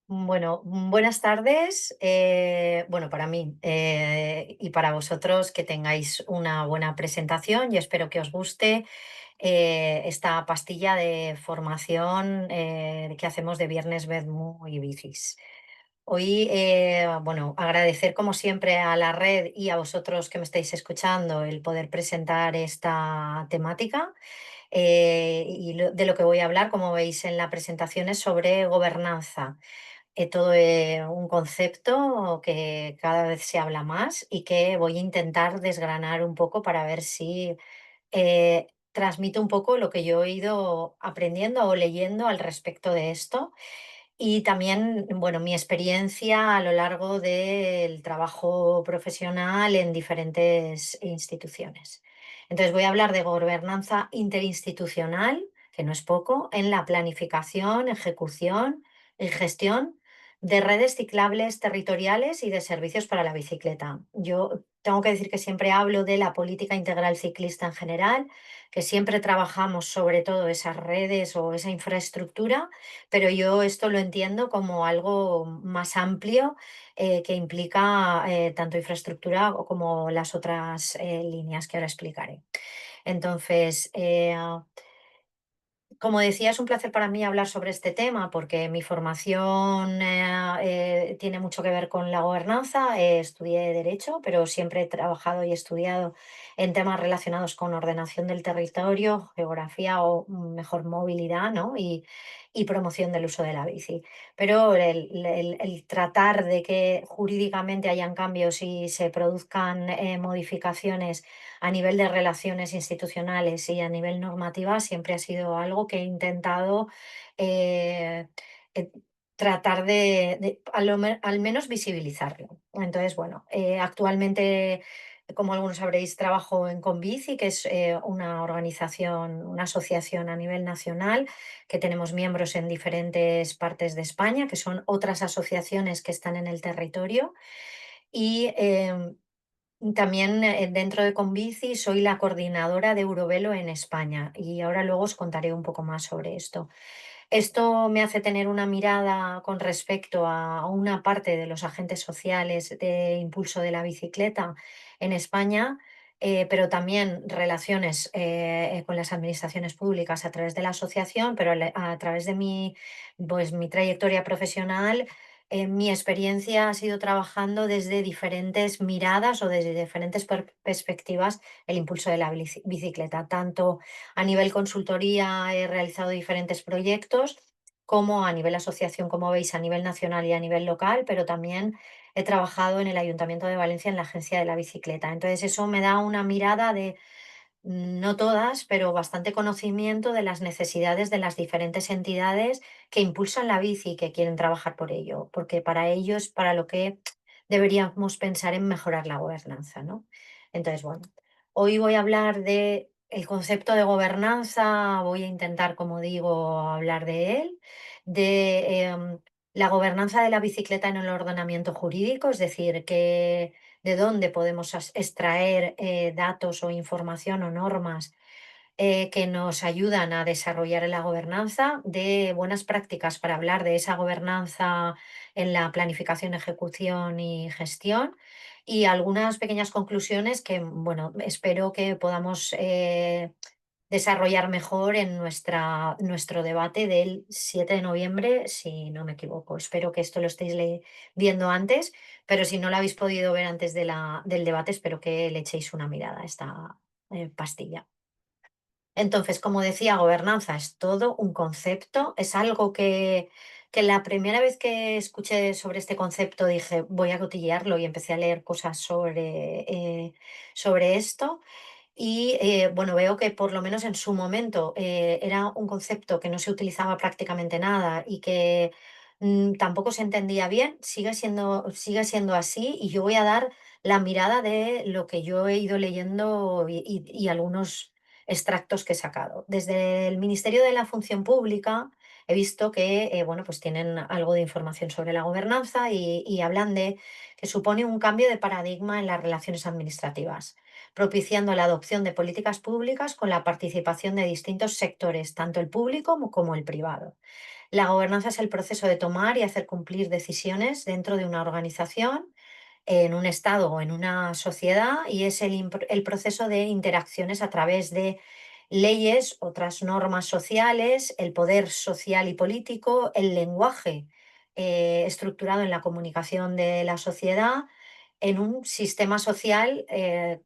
Bueno, buenas tardes. Bueno, para mí y para vosotros que tengáis una buena presentación. Yo espero que os guste esta pastilla de formación que hacemos de Viernes Vedmu y Bicis. Hoy, bueno, agradecer como siempre a la red y a vosotros que me estáis escuchando el poder presentar esta temática. De lo que voy a hablar, como veis en la presentación, es sobre gobernanza, todo un concepto que cada vez se habla más y que voy a intentar desgranar un poco para ver si transmito un poco lo que yo he ido aprendiendo o leyendo al respecto de esto y también, bueno, mi experiencia a lo largo del trabajo profesional en diferentes instituciones. Entonces voy a hablar de gobernanza interinstitucional, que no es poco, en la planificación, ejecución y gestión de redes ciclables territoriales y de servicios para la bicicleta. Yo tengo que decir que siempre hablo de la política integral ciclista en general, que siempre trabajamos sobre todo esas redes o esa infraestructura, pero yo esto lo entiendo como algo más amplio, que implica tanto infraestructura como las otras líneas que ahora explicaré. Entonces, como decía, es un placer para mí hablar sobre este tema porque mi formación tiene mucho que ver con la gobernanza. Estudié Derecho, pero siempre he trabajado y estudiado en temas relacionados con ordenación del territorio, geografía o mejor movilidad, ¿no? Y promoción del uso de la bici. Pero el tratar de que jurídicamente hayan cambios y se produzcan modificaciones a nivel de relaciones institucionales y a nivel normativa siempre ha sido algo que he intentado eh, eh, tratar de al menos visibilizarlo. Entonces, bueno, actualmente, como algunos sabréis, trabajo en Convici, que es una organización, una asociación a nivel nacional, que tenemos miembros en diferentes partes de España, que son otras asociaciones que están en el territorio. Y también, dentro de Convici soy la coordinadora de Eurovelo en España y ahora luego os contaré un poco más sobre esto. Esto me hace tener una mirada con respecto a una parte de los agentes sociales de impulso de la bicicleta en España, pero también relaciones con las administraciones públicas a través de la asociación, pero a través de pues, mi trayectoria profesional. Mi experiencia ha sido trabajando desde diferentes miradas o desde diferentes perspectivas el impulso de la bicicleta, tanto a nivel consultoría he realizado diferentes proyectos, como a nivel asociación, como veis, a nivel nacional y a nivel local, pero también he trabajado en el Ayuntamiento de Valencia en la Agencia de la Bicicleta. Entonces eso me da una mirada de, no todas, pero bastante conocimiento de las necesidades de las diferentes entidades que impulsan la bici y que quieren trabajar por ello, porque para ello es para lo que deberíamos pensar en mejorar la gobernanza, ¿no? Entonces, bueno, hoy voy a hablar de el concepto de gobernanza, voy a intentar, como digo, hablar de él, de la gobernanza de la bicicleta en el ordenamiento jurídico, es decir, que de dónde podemos extraer datos o información o normas que nos ayudan a desarrollar la gobernanza, de buenas prácticas para hablar de esa gobernanza en la planificación, ejecución y gestión, y algunas pequeñas conclusiones que, bueno, espero que podamos desarrollar mejor en nuestro debate del 7 de noviembre, si no me equivoco. Espero que esto lo estéis viendo antes, pero si no lo habéis podido ver antes del debate, espero que le echéis una mirada a esta pastilla. Entonces, como decía, gobernanza es todo un concepto, es algo que la primera vez que escuché sobre este concepto dije, voy a cotillearlo y empecé a leer cosas sobre esto. Y bueno, veo que por lo menos en su momento era un concepto que no se utilizaba prácticamente nada y que tampoco se entendía bien, sigue siendo así y yo voy a dar la mirada de lo que yo he ido leyendo y algunos extractos que he sacado. Desde el Ministerio de la Función Pública he visto que bueno, pues tienen algo de información sobre la gobernanza y hablan de que supone un cambio de paradigma en las relaciones administrativas, propiciando la adopción de políticas públicas con la participación de distintos sectores, tanto el público como el privado. La gobernanza es el proceso de tomar y hacer cumplir decisiones dentro de una organización, en un estado o en una sociedad, y es el proceso de interacciones a través de leyes, otras normas sociales, el poder social y político, el lenguaje estructurado en la comunicación de la sociedad, en un sistema social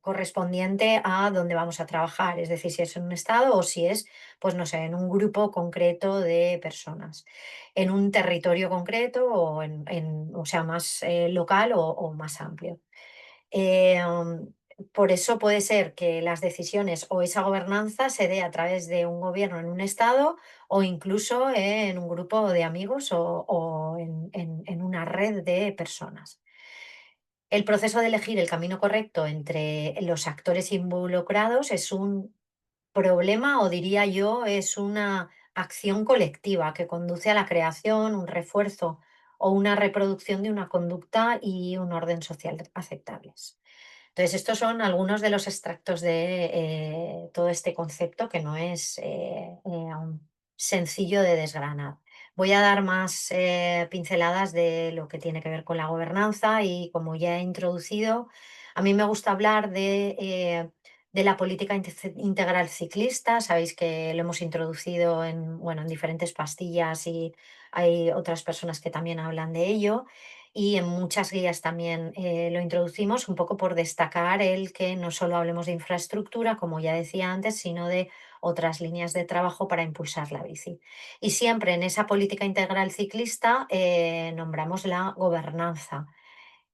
correspondiente a donde vamos a trabajar, es decir, si es en un estado o si es, pues no sé, en un grupo concreto de personas, en un territorio concreto o, o sea, más local o más amplio. Eh, um, por eso puede ser que las decisiones o esa gobernanza se dé a través de un gobierno en un estado o incluso en un grupo de amigos o en una red de personas. El proceso de elegir el camino correcto entre los actores involucrados es un problema, o diría yo, es una acción colectiva que conduce a la creación, un refuerzo o una reproducción de una conducta y un orden social aceptables. Entonces, estos son algunos de los extractos de todo este concepto que no es sencillo de desgranar. Voy a dar más pinceladas de lo que tiene que ver con la gobernanza y como ya he introducido, a mí me gusta hablar de la política integral ciclista. Sabéis que lo hemos introducido en, bueno, en diferentes pastillas y hay otras personas que también hablan de ello y en muchas guías también lo introducimos un poco por destacar el que no solo hablemos de infraestructura, como ya decía antes, sino de otras líneas de trabajo para impulsar la bici. Y siempre en esa política integral ciclista nombramos la gobernanza,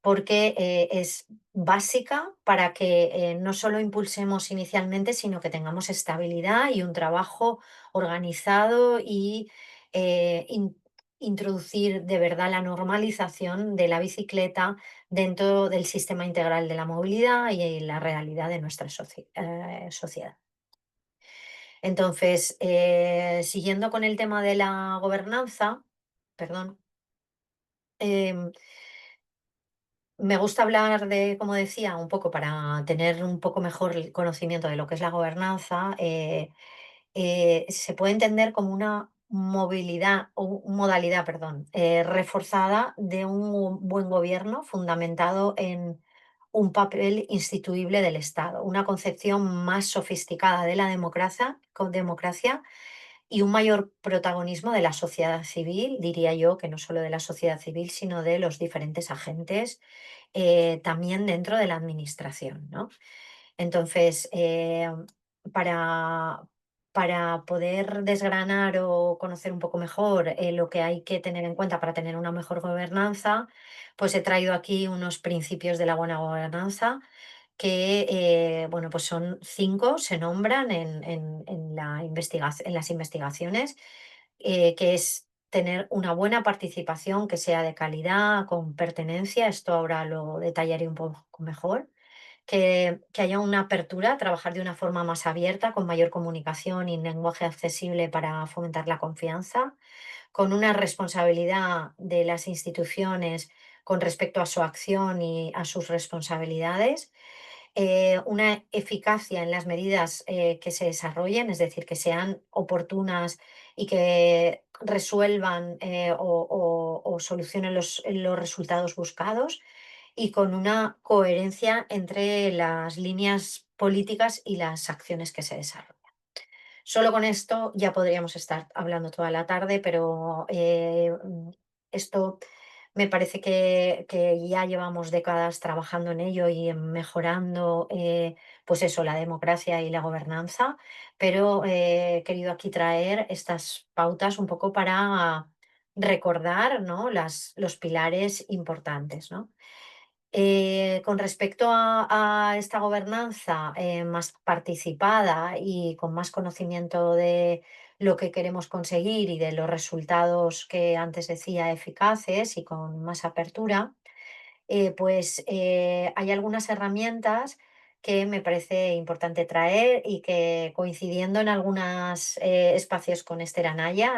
porque es básica para que no solo impulsemos inicialmente, sino que tengamos estabilidad y un trabajo organizado y introducir de verdad la normalización de la bicicleta dentro del sistema integral de la movilidad y la realidad de nuestra sociedad. Entonces, siguiendo con el tema de la gobernanza, perdón, em, me gusta hablar de, como decía, un poco para tener un poco mejor el conocimiento de lo que es la gobernanza, se puede entender como una movilidad o modalidad, perdón, reforzada de un buen gobierno fundamentado en un papel instituible del Estado, una concepción más sofisticada de la democracia, democracia y un mayor protagonismo de la sociedad civil, diría yo, que no solo de la sociedad civil, sino de los diferentes agentes también dentro de la administración, ¿no? Entonces, para, para poder desgranar o conocer un poco mejor lo que hay que tener en cuenta para tener una mejor gobernanza, pues he traído aquí unos principios de la buena gobernanza que, bueno, pues son 5, se nombran en la en las investigaciones, que es tener una buena participación que sea de calidad, con pertenencia, esto ahora lo detallaré un poco mejor, que haya una apertura a trabajar de una forma más abierta, con mayor comunicación y lenguaje accesible para fomentar la confianza, con una responsabilidad de las instituciones con respecto a su acción y a sus responsabilidades, una eficacia en las medidas que se desarrollen, es decir, que sean oportunas y que resuelvan o solucionen los resultados buscados y con una coherencia entre las líneas políticas y las acciones que se desarrollan. Solo con esto ya podríamos estar hablando toda la tarde, pero esto me parece que ya llevamos décadas trabajando en ello y en mejorando, pues eso, la democracia y la gobernanza, pero he querido aquí traer estas pautas un poco para recordar, ¿no? Los pilares importantes, ¿no? Con respecto a esta gobernanza más participada y con más conocimiento de lo que queremos conseguir y de los resultados que antes decía eficaces y con más apertura, pues hay algunas herramientas que me parece importante traer y que coincidiendo en algunos espacios con Esther Anaya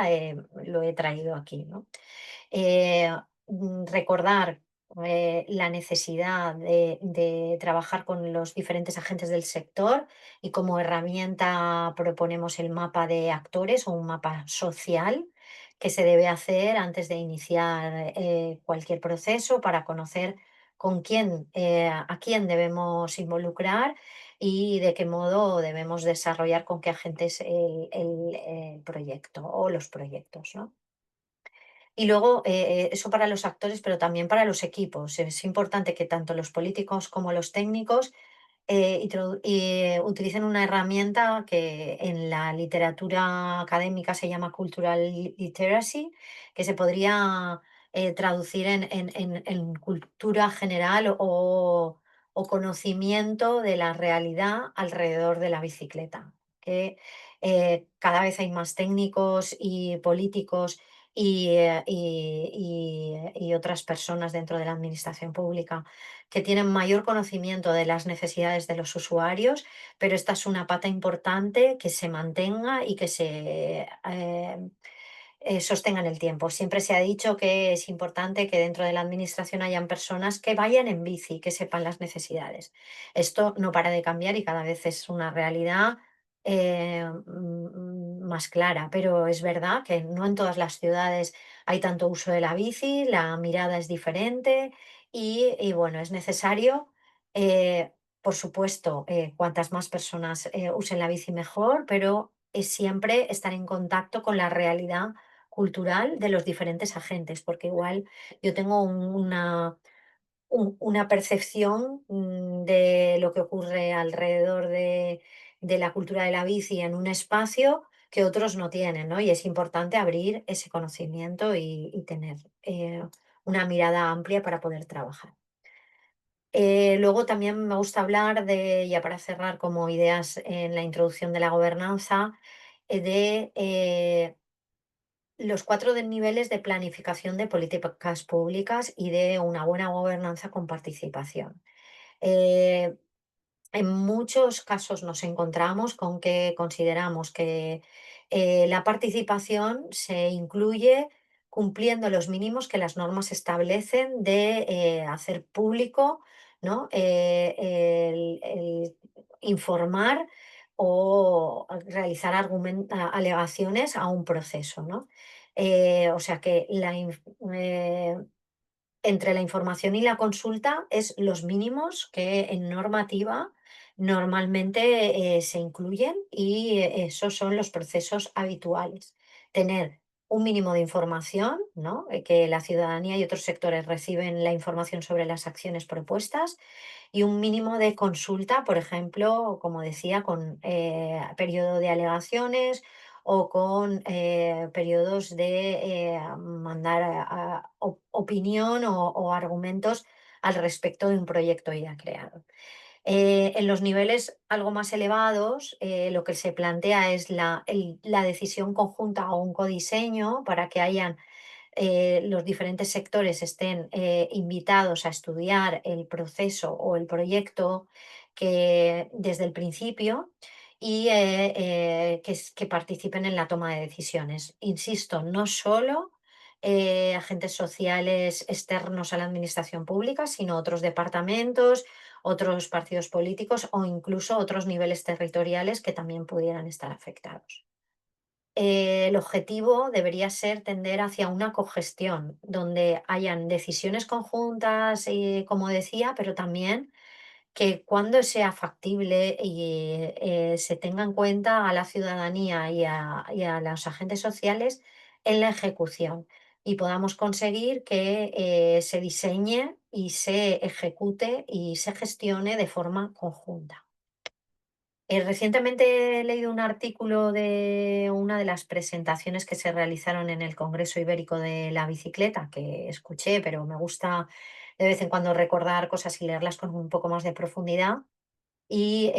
lo he traído aquí, ¿no? eh, Recordar la necesidad de trabajar con los diferentes agentes del sector y como herramienta proponemos el mapa de actores o un mapa social que se debe hacer antes de iniciar cualquier proceso para conocer con quién, a quién debemos involucrar y de qué modo debemos desarrollar con qué agentes el proyecto o los proyectos, ¿no? Y luego, eso para los actores, pero también para los equipos. Es importante que tanto los políticos como los técnicos utilicen una herramienta que en la literatura académica se llama cultural literacy, que se podría traducir en cultura general o conocimiento de la realidad alrededor de la bicicleta. Que cada vez hay más técnicos y políticos y otras personas dentro de la administración pública que tienen mayor conocimiento de las necesidades de los usuarios, pero esta es una pata importante que se mantenga y que se sostenga en el tiempo. Siempre se ha dicho que es importante que dentro de la administración hayan personas que vayan en bici, que sepan las necesidades. Esto no para de cambiar y cada vez es una realidad más clara, pero es verdad que no en todas las ciudades hay tanto uso de la bici, la mirada es diferente y bueno, es necesario, por supuesto, cuantas más personas usen la bici mejor, pero es siempre estar en contacto con la realidad cultural de los diferentes agentes, porque igual yo tengo una percepción de lo que ocurre alrededor de la cultura de la bici en un espacio que otros no tienen, ¿no? Y es importante abrir ese conocimiento y tener una mirada amplia para poder trabajar. Luego también me gusta hablar de, ya para cerrar como ideas en la introducción de la gobernanza, de los niveles de planificación de políticas públicas y de una buena gobernanza con participación. Eh, en muchos casos nos encontramos con que consideramos que la participación se incluye cumpliendo los mínimos que las normas establecen de hacer público, ¿no? El informar o realizar alegaciones a un proceso, ¿no? O sea que entre la información y la consulta es los mínimos que en normativa normalmente se incluyen y esos son los procesos habituales. Tener un mínimo de información, ¿no? Que la ciudadanía y otros sectores reciben la información sobre las acciones propuestas y un mínimo de consulta, por ejemplo, como decía, con periodo de alegaciones o con periodos de mandar opinión o argumentos al respecto de un proyecto ya creado. En los niveles algo más elevados, lo que se plantea es la decisión conjunta o un codiseño para que hayan los diferentes sectores estén invitados a estudiar el proceso o el proyecto que desde el principio y que participen en la toma de decisiones. Insisto, no solo agentes sociales externos a la administración pública, sino otros departamentos, otros partidos políticos o incluso otros niveles territoriales que también pudieran estar afectados. El objetivo debería ser tender hacia una cogestión, donde hayan decisiones conjuntas, como decía, pero también que cuando sea factible y se tenga en cuenta a la ciudadanía y a los agentes sociales en la ejecución y podamos conseguir que se diseñe y se ejecute y se gestione de forma conjunta. Recientemente he leído un artículo de una de las presentaciones que se realizaron en el Congreso Ibérico de la Bicicleta, que escuché, pero me gusta de vez en cuando recordar cosas y leerlas con un poco más de profundidad. Y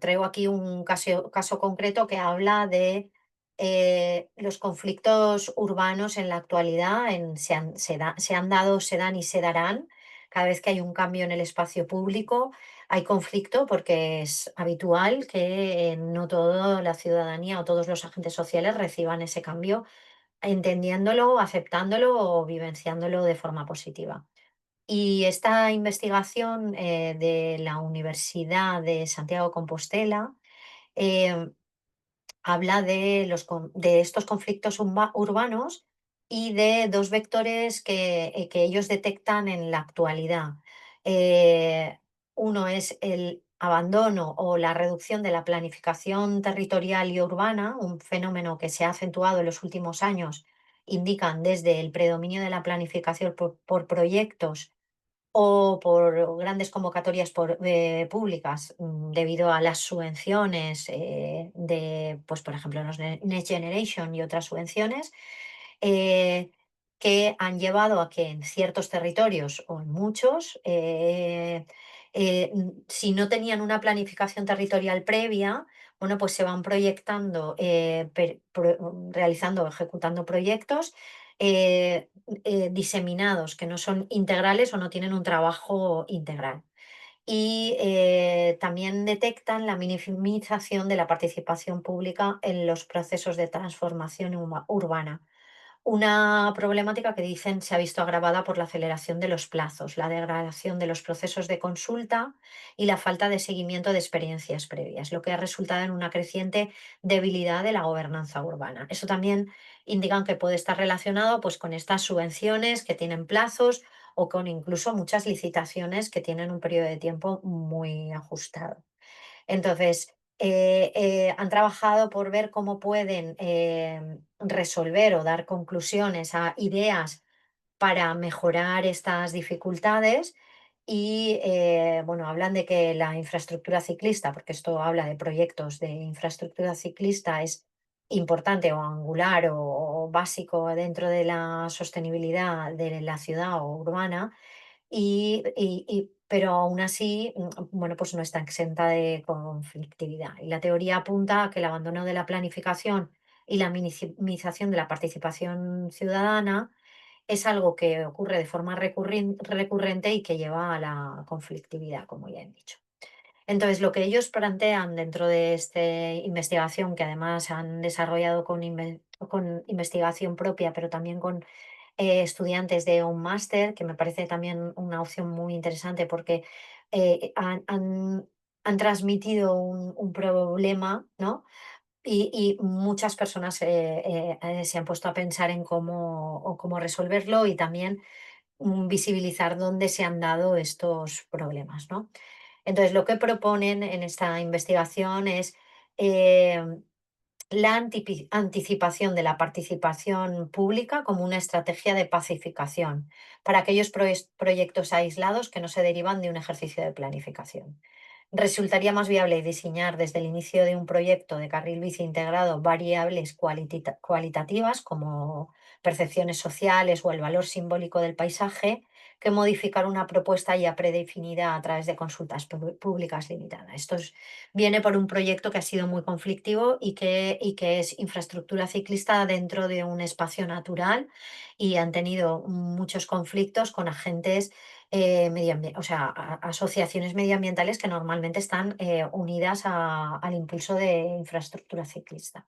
traigo aquí un caso concreto que habla de los conflictos urbanos en la actualidad, se han dado, se dan y se darán. Cada vez que hay un cambio en el espacio público, hay conflicto porque es habitual que no toda la ciudadanía o todos los agentes sociales reciban ese cambio, entendiéndolo, aceptándolo o vivenciándolo de forma positiva. Y esta investigación de la Universidad de Santiago de Compostela eh, habla de estos conflictos urbanos y de dos vectores que ellos detectan en la actualidad. Eh, Uno es el abandono o la reducción de la planificación territorial y urbana, un fenómeno que se ha acentuado en los últimos años, indican desde el predominio de la planificación por proyectos o por grandes convocatorias públicas, debido a las subvenciones, pues, por ejemplo, los Next Generation y otras subvenciones, eh, que han llevado a que en ciertos territorios o en muchos, si no tenían una planificación territorial previa, bueno, pues se van proyectando, realizando, ejecutando proyectos diseminados, que no son integrales o no tienen un trabajo integral. Y también detectan la minimización de la participación pública en los procesos de transformación urbana. Una problemática que dicen se ha visto agravada por la aceleración de los plazos, la degradación de los procesos de consulta y la falta de seguimiento de experiencias previas, lo que ha resultado en una creciente debilidad de la gobernanza urbana. Eso también indican que puede estar relacionado, pues, con estas subvenciones que tienen plazos o con incluso muchas licitaciones que tienen un periodo de tiempo muy ajustado. Entonces, han trabajado por ver cómo pueden resolver o dar conclusiones a ideas para mejorar estas dificultades y, bueno, hablan de que la infraestructura ciclista, porque esto habla de proyectos de infraestructura ciclista, es importante o angular o básico dentro de la sostenibilidad de la ciudad o urbana, pero aún así, bueno, pues no está exenta de conflictividad. Y la teoría apunta a que el abandono de la planificación y la minimización de la participación ciudadana es algo que ocurre de forma recurrente y que lleva a la conflictividad, como ya he dicho. Entonces, lo que ellos plantean dentro de esta investigación, que además han desarrollado con investigación propia, pero también con estudiantes de un máster, que me parece también una opción muy interesante porque han transmitido un problema, ¿no? Y muchas personas se han puesto a pensar en cómo resolverlo y también visibilizar dónde se han dado estos problemas, ¿no? Entonces, lo que proponen en esta investigación es eh, la anticipación de la participación pública como una estrategia de pacificación para aquellos proyectos aislados que no se derivan de un ejercicio de planificación. Resultaría más viable diseñar desde el inicio de un proyecto de carril bici integrado variables cualitativas como percepciones sociales o el valor simbólico del paisaje, que modificar una propuesta ya predefinida a través de consultas públicas limitadas. Viene por un proyecto que ha sido muy conflictivo y que es infraestructura ciclista dentro de un espacio natural, y han tenido muchos conflictos con agentes, o sea, asociaciones medioambientales que normalmente están unidas al impulso de infraestructura ciclista.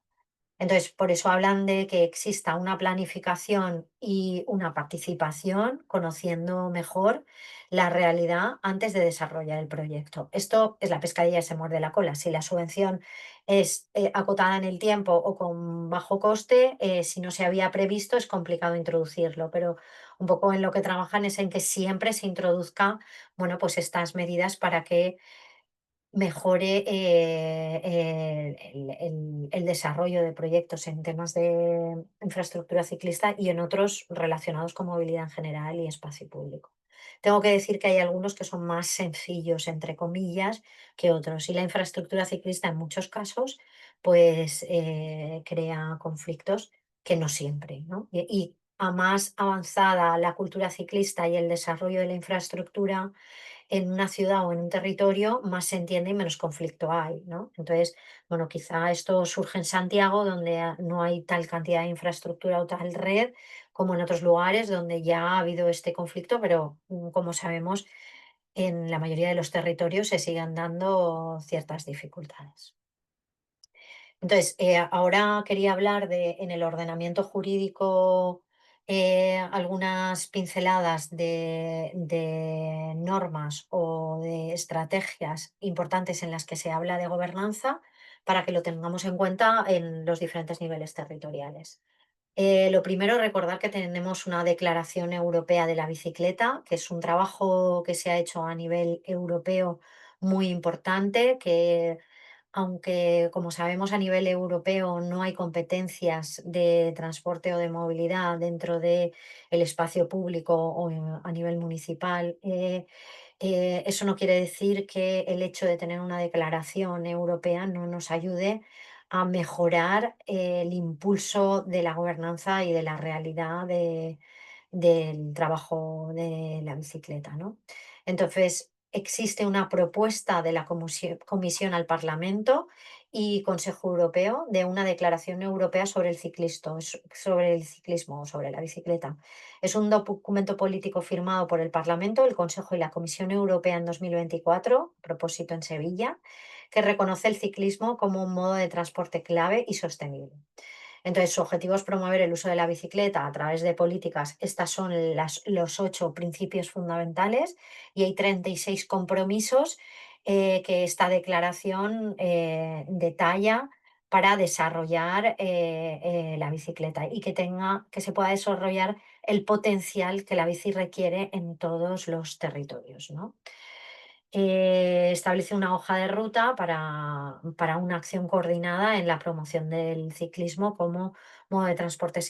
Entonces, por eso hablan de que exista una planificación y una participación, conociendo mejor la realidad antes de desarrollar el proyecto. Esto es la pescadilla que se muerde la cola. Si la subvención es acotada en el tiempo o con bajo coste, si no se había previsto, es complicado introducirlo. Pero un poco en lo que trabajan es en que siempre se introduzca, bueno, pues estas medidas para que mejore el desarrollo de proyectos en temas de infraestructura ciclista y en otros relacionados con movilidad en general y espacio público. Tengo que decir que hay algunos que son más sencillos, entre comillas, que otros. Y la infraestructura ciclista en muchos casos, pues crea conflictos que no siempre, ¿no? Y a más avanzada la cultura ciclista y el desarrollo de la infraestructura, en una ciudad o en un territorio, más se entiende y menos conflicto hay, ¿no? Entonces, bueno, quizá esto surge en Santiago, donde no hay tal cantidad de infraestructura o tal red como en otros lugares donde ya ha habido este conflicto, pero como sabemos, en la mayoría de los territorios se siguen dando ciertas dificultades. Entonces, ahora quería hablar de, en el ordenamiento jurídico, algunas pinceladas de normas o de estrategias importantes en las que se habla de gobernanza para que lo tengamos en cuenta en los diferentes niveles territoriales. Lo primero, recordar que tenemos una declaración europea de la bicicleta, que es un trabajo que se ha hecho a nivel europeo muy importante, que aunque, como sabemos, a nivel europeo no hay competencias de transporte o de movilidad dentro del espacio público o a nivel municipal, eso no quiere decir que el hecho de tener una declaración europea no nos ayude a mejorar el impulso de la gobernanza y de la realidad del trabajo de la bicicleta, ¿no? Entonces, existe una propuesta de la Comisión al Parlamento y Consejo Europeo de una declaración europea sobre sobre el ciclismo, sobre la bicicleta. Es un documento político firmado por el Parlamento, el Consejo y la Comisión Europea en 2024, propósito en Sevilla, que reconoce el ciclismo como un modo de transporte clave y sostenible. Entonces, su objetivo es promover el uso de la bicicleta a través de políticas. Estas son los 8 principios fundamentales y hay 36 compromisos que esta declaración detalla para desarrollar la bicicleta y que se pueda desarrollar el potencial que la bici requiere en todos los territorios, ¿no? Establece una hoja de ruta para una acción coordinada en la promoción del ciclismo como modo de transporte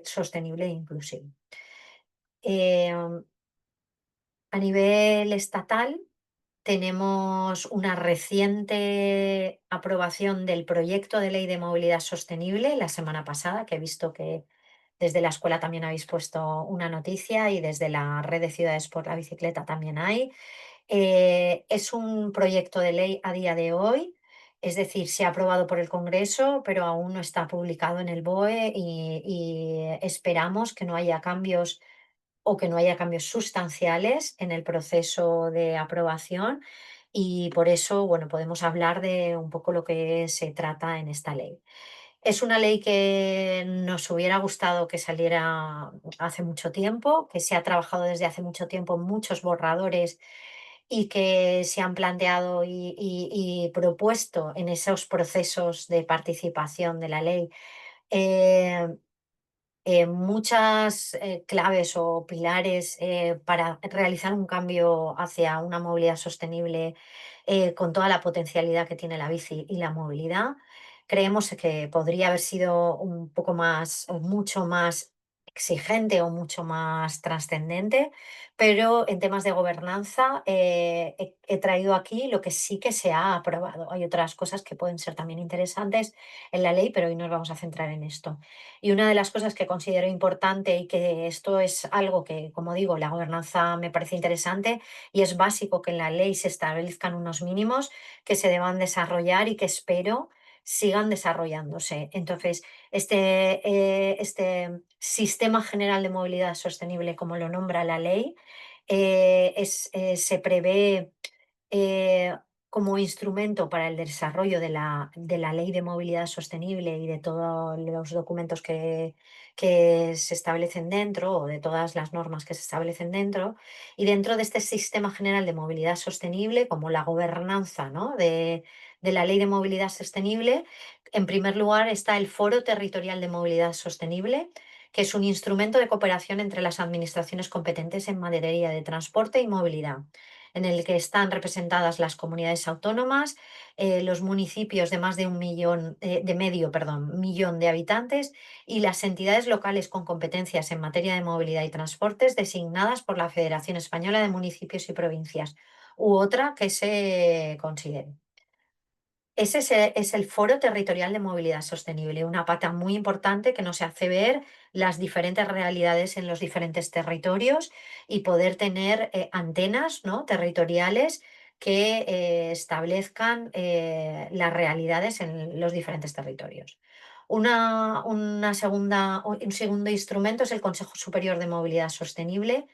sostenible e inclusivo. Em, a nivel estatal, tenemos una reciente aprobación del proyecto de ley de movilidad sostenible la semana pasada, que he visto que desde la escuela también habéis puesto una noticia y desde la red de ciudades por la bicicleta también hay. Es un proyecto de ley a día de hoy, es decir, se ha aprobado por el Congreso, pero aún no está publicado en el BOE y esperamos que no haya cambios o que no haya cambios sustanciales en el proceso de aprobación y por eso, bueno, podemos hablar de un poco lo que se trata en esta ley. Es una ley que nos hubiera gustado que saliera hace mucho tiempo, que se ha trabajado desde hace mucho tiempo en muchos borradores y que se han planteado y propuesto en esos procesos de participación de la ley. Eh, Muchas claves o pilares para realizar un cambio hacia una movilidad sostenible con toda la potencialidad que tiene la bici y la movilidad. Creemos que podría haber sido un poco más o mucho más exigente o mucho más trascendente, pero en temas de gobernanza he traído aquí lo que sí que se ha aprobado. Hay otras cosas que pueden ser también interesantes en la ley, pero hoy nos vamos a centrar en esto. Y una de las cosas que considero importante y que esto es algo que, como digo, la gobernanza me parece interesante y es básico que en la ley se establezcan unos mínimos que se deban desarrollar y que espero sigan desarrollándose. Entonces, este sistema general de movilidad sostenible, como lo nombra la ley, se prevé eh, como instrumento para el desarrollo de la Ley de Movilidad Sostenible y de todos los documentos que se establecen dentro o de todas las normas que se establecen dentro. Y dentro de este sistema general de movilidad sostenible, como la gobernanza, ¿no?, de la Ley de Movilidad Sostenible, en primer lugar está el Foro Territorial de Movilidad Sostenible, que es un instrumento de cooperación entre las administraciones competentes en materia de transporte y movilidad, en el que están representadas las comunidades autónomas, los municipios de más de un millón, de medio, perdón, millón de habitantes y las entidades locales con competencias en materia de movilidad y transportes designadas por la Federación Española de Municipios y Provincias u otra que se considere. Es el Foro Territorial de Movilidad Sostenible, una pata muy importante que nos hace ver las diferentes realidades en los diferentes territorios y poder tener antenas, ¿no?, territoriales que establezcan las realidades en los diferentes territorios. Un segundo instrumento es el Consejo Superior de Movilidad Sostenible,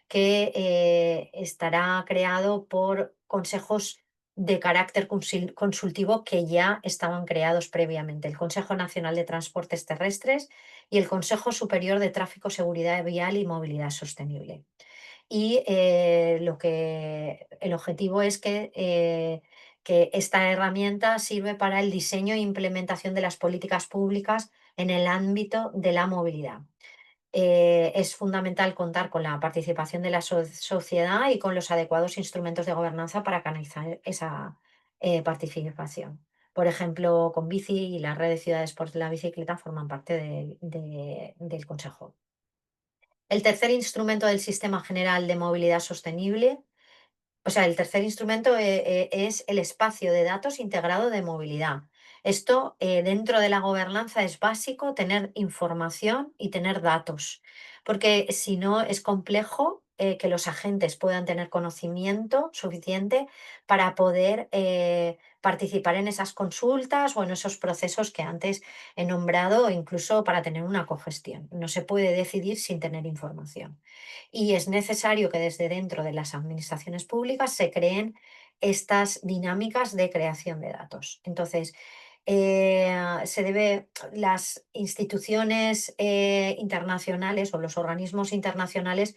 que estará creado por consejos de carácter consultivo que ya estaban creados previamente, el Consejo Nacional de Transportes Terrestres y el Consejo Superior de Tráfico, Seguridad Vial y Movilidad Sostenible. Y el objetivo es que esta herramienta sirve para el diseño e implementación de las políticas públicas en el ámbito de la movilidad. Es fundamental contar con la participación de la sociedad y con los adecuados instrumentos de gobernanza para canalizar esa participación. Por ejemplo, con bici y las redes ciudades por la bicicleta forman parte del Consejo. El tercer instrumento del Sistema General de Movilidad Sostenible, o sea, el tercer instrumento es el espacio de datos integrado de movilidad. Esto, dentro de la gobernanza es básico tener información y tener datos, porque si no es complejo que los agentes puedan tener conocimiento suficiente para poder participar en esas consultas o en esos procesos que antes he nombrado, o incluso para tener una cogestión. No se puede decidir sin tener información. Y es necesario que desde dentro de las administraciones públicas se creen estas dinámicas de creación de datos. Entonces, las instituciones internacionales o los organismos internacionales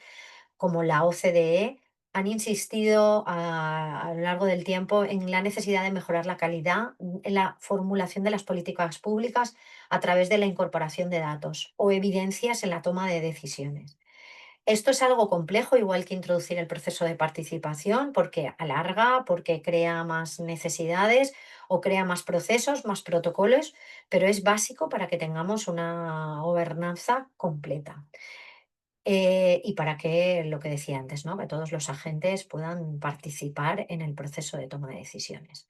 como la OCDE han insistido a lo largo del tiempo en la necesidad de mejorar la calidad en la formulación de las políticas públicas a través de la incorporación de datos o evidencias en la toma de decisiones. Esto es algo complejo, igual que introducir el proceso de participación, porque alarga, porque crea más necesidades o crea más procesos, más protocolos, pero es básico para que tengamos una gobernanza completa. Y para que, lo que decía antes, ¿no? Que todos los agentes puedan participar en el proceso de toma de decisiones.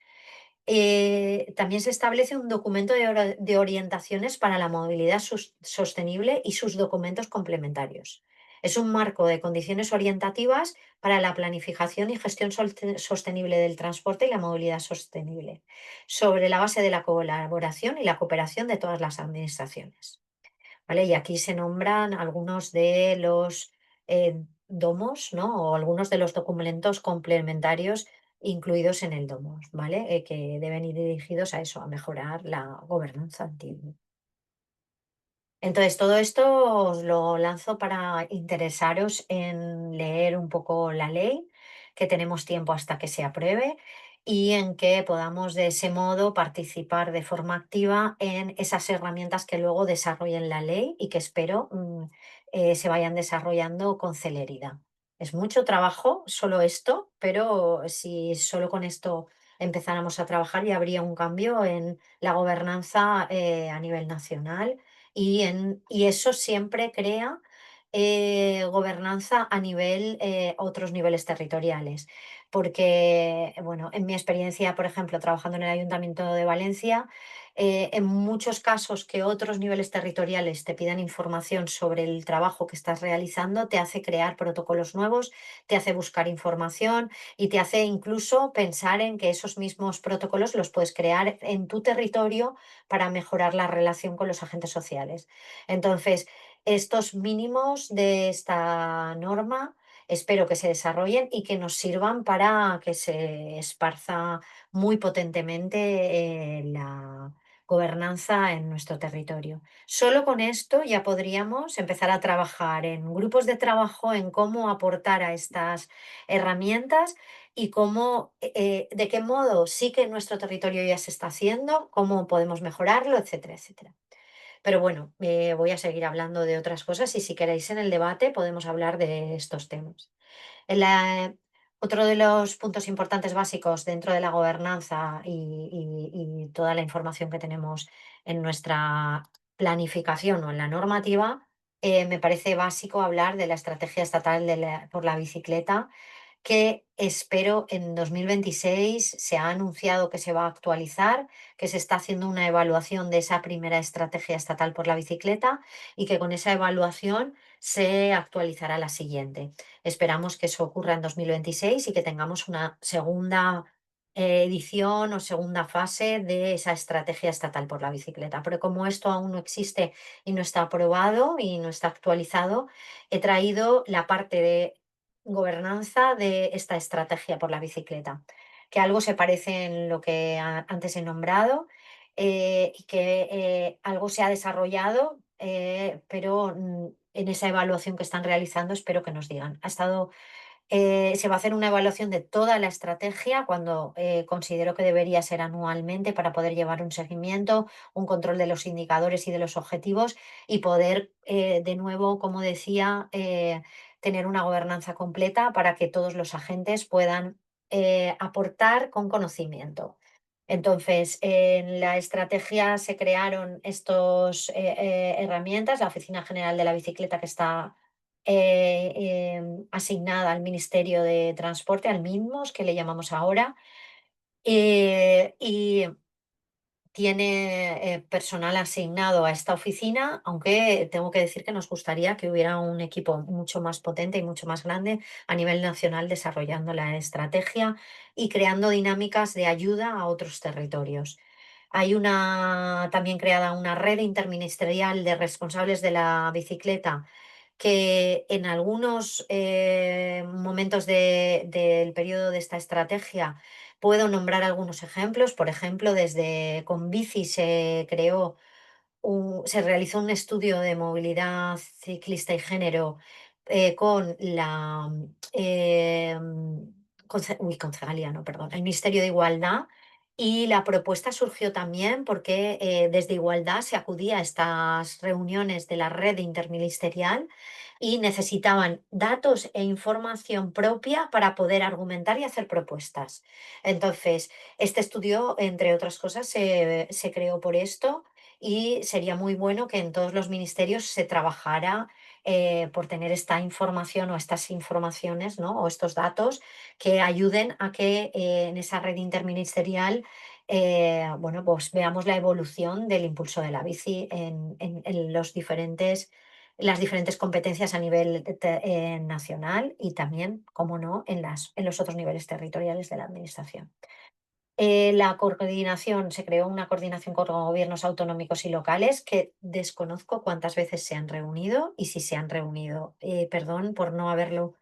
También se establece un documento de orientaciones para la movilidad sostenible y sus documentos complementarios. Es un marco de condiciones orientativas para la planificación y gestión sostenible del transporte y la movilidad sostenible, sobre la base de la colaboración y la cooperación de todas las administraciones. ¿Vale? Y aquí se nombran algunos de los domos, ¿no? O algunos de los documentos complementarios incluidos en el domo, ¿vale? Que deben ir dirigidos a eso, a mejorar la gobernanza antigua. Entonces, todo esto os lo lanzo para interesaros en leer un poco la ley, que tenemos tiempo hasta que se apruebe y en que podamos de ese modo participar de forma activa en esas herramientas que luego desarrollen la ley y que espero se vayan desarrollando con celeridad. Es mucho trabajo solo esto, pero si solo con esto empezáramos a trabajar ya habría un cambio en la gobernanza a nivel nacional y eso siempre crea gobernanza a nivel, otros niveles territoriales. Porque, bueno, en mi experiencia, por ejemplo, trabajando en el Ayuntamiento de Valencia, en muchos casos que otros niveles territoriales te pidan información sobre el trabajo que estás realizando, te hace crear protocolos nuevos, te hace buscar información y te hace incluso pensar en que esos mismos protocolos los puedes crear en tu territorio para mejorar la relación con los agentes sociales. Entonces, estos mínimos de esta norma espero que se desarrollen y que nos sirvan para que se esparza muy potentemente la gobernanza en nuestro territorio. Solo con esto ya podríamos empezar a trabajar en grupos de trabajo en cómo aportar a estas herramientas y cómo, de qué modo sí que en nuestro territorio ya se está haciendo, cómo podemos mejorarlo, etcétera, etcétera. Pero bueno, voy a seguir hablando de otras cosas y si queréis en el debate podemos hablar de estos temas. En otro de los puntos importantes básicos dentro de la gobernanza y toda la información que tenemos en nuestra planificación o en la normativa, me parece básico hablar de la estrategia estatal por la bicicleta que espero en 2026. Se ha anunciado que se va a actualizar, que se está haciendo una evaluación de esa primera estrategia estatal por la bicicleta y que con esa evaluación se actualizará la siguiente. Esperamos que eso ocurra en 2026 y que tengamos una segunda edición o segunda fase de esa estrategia estatal por la bicicleta. Pero como esto aún no existe y no está aprobado y no está actualizado, he traído la parte de gobernanza de esta estrategia por la bicicleta, que algo se parece en lo que antes he nombrado y que algo se ha desarrollado, pero en esa evaluación que están realizando espero que nos digan. Ha estado Se va a hacer una evaluación de toda la estrategia cuando considero que debería ser anualmente para poder llevar un seguimiento, un control de los indicadores y de los objetivos y poder, de nuevo, como decía, tener una gobernanza completa para que todos los agentes puedan aportar con conocimiento. Entonces, en la estrategia se crearon estos herramientas, la Oficina General de la Bicicleta que está asignada al Ministerio de Transporte, al MINMOS, que le llamamos ahora, y tiene personal asignado a esta oficina, aunque tengo que decir que nos gustaría que hubiera un equipo mucho más potente y mucho más grande a nivel nacional desarrollando la estrategia y creando dinámicas de ayuda a otros territorios. Hay también creada una red interministerial de responsables de la bicicleta que en algunos momentos del periodo de esta estrategia puedo nombrar algunos ejemplos. Por ejemplo, desde con bici se realizó un estudio de movilidad ciclista y género con la concejalía, no, perdón, el Ministerio de Igualdad. Y la propuesta surgió también porque desde Igualdad se acudía a estas reuniones de la red interministerial y necesitaban datos e información propia para poder argumentar y hacer propuestas. Entonces, este estudio, entre otras cosas, se creó por esto y sería muy bueno que en todos los ministerios se trabajara por tener esta información o estas informaciones, ¿no? O estos datos que ayuden a que en esa red interministerial bueno, pues veamos la evolución del impulso de la bici en las diferentes competencias a nivel nacional y también, como no, en los otros niveles territoriales de la administración. La coordinación, se creó una coordinación con gobiernos autonómicos y locales que desconozco cuántas veces se han reunido y si se han reunido. Perdón por no haberlo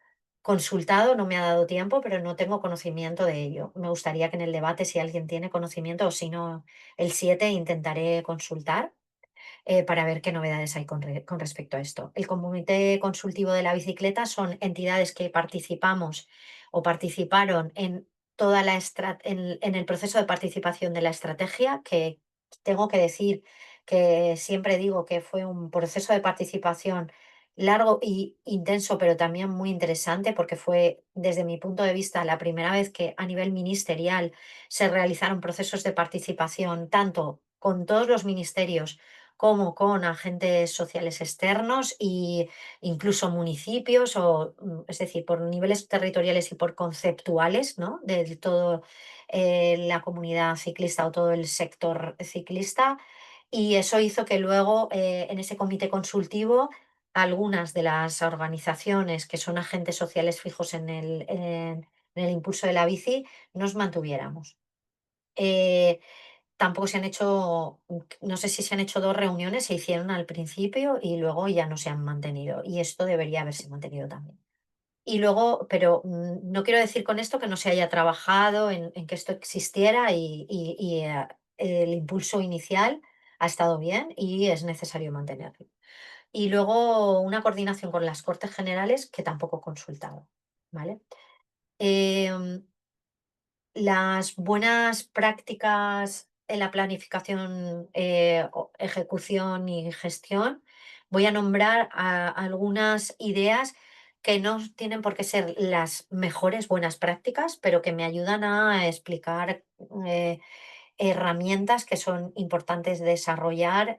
consultado, no me ha dado tiempo, pero no tengo conocimiento de ello. Me gustaría que en el debate, si alguien tiene conocimiento, o si no, el 7 intentaré consultar para ver qué novedades hay con respecto a esto. El Comité Consultivo de la Bicicleta son entidades que participamos o participaron en en el proceso de participación de la estrategia, que tengo que decir que siempre digo que fue un proceso de participación largo y intenso, pero también muy interesante, porque fue, desde mi punto de vista, la primera vez que a nivel ministerial se realizaron procesos de participación, tanto con todos los ministerios como con agentes sociales externos e incluso municipios, es decir, por niveles territoriales y por conceptuales, ¿no? De todo la comunidad ciclista o todo el sector ciclista. Y eso hizo que luego en ese comité consultivo algunas de las organizaciones que son agentes sociales fijos en el impulso de la bici nos mantuviéramos. Eh, Tampoco se han hecho, no sé si se han hecho 2 reuniones, se hicieron al principio y luego ya no se han mantenido, y esto debería haberse mantenido también. Y luego, pero, no quiero decir con esto que no se haya trabajado en que esto existiera el impulso inicial ha estado bien y es necesario mantenerlo. Y luego una coordinación con las Cortes Generales que tampoco he consultado, ¿vale? Em Las buenas prácticas en la planificación, ejecución y gestión, voy a nombrar algunas ideas que no tienen por qué ser las mejores buenas prácticas, pero que me ayudan a explicar eh, herramientas que son importantes desarrollar